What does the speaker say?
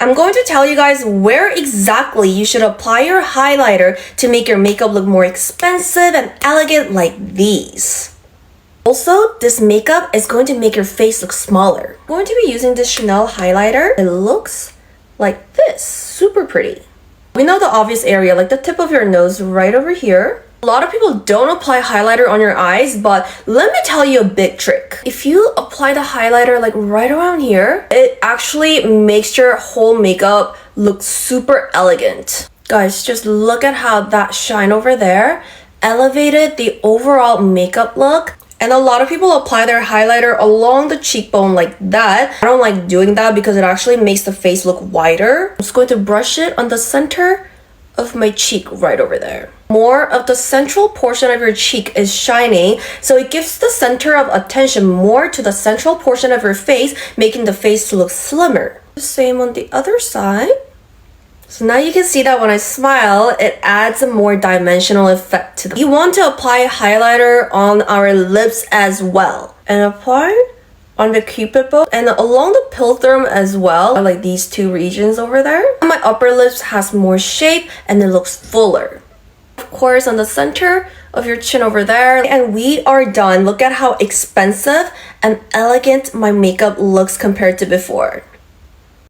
I'm going to tell you guys where exactly you should apply your highlighter to make your makeup look more expensive and elegant like these. Also, this makeup is going to make your face look smaller. I'm going to be using this Chanel highlighter. It looks like this, super pretty. We know the obvious area, like the tip of your nose right over here. A lot of people don't apply highlighter on your eyes, but let me tell you a big trick. If you apply the highlighter like right around here, it actually makes your whole makeup look super elegant. Guys, just look at how that shine over there elevated the overall makeup look. And a lot of people apply their highlighter along the cheekbone like that. I don't like doing that because it actually makes the face look wider. I'm just going to brush it on the center of my cheek right over there. More of the central portion of your cheek is shining, so it gives the center of attention more to the central portion of your face, making the face look slimmer. The same on the other side. So now you can see that when I smile, it adds a more dimensional effect to them. You want to apply highlighter on our lips as well. And apply on the cupid bow and along the pillowthorn as well, like these two regions over there. My upper lips has more shape and it looks fuller. Of course, on the center of your chin over there. And we are done. Look at how expensive and elegant my makeup looks compared to before.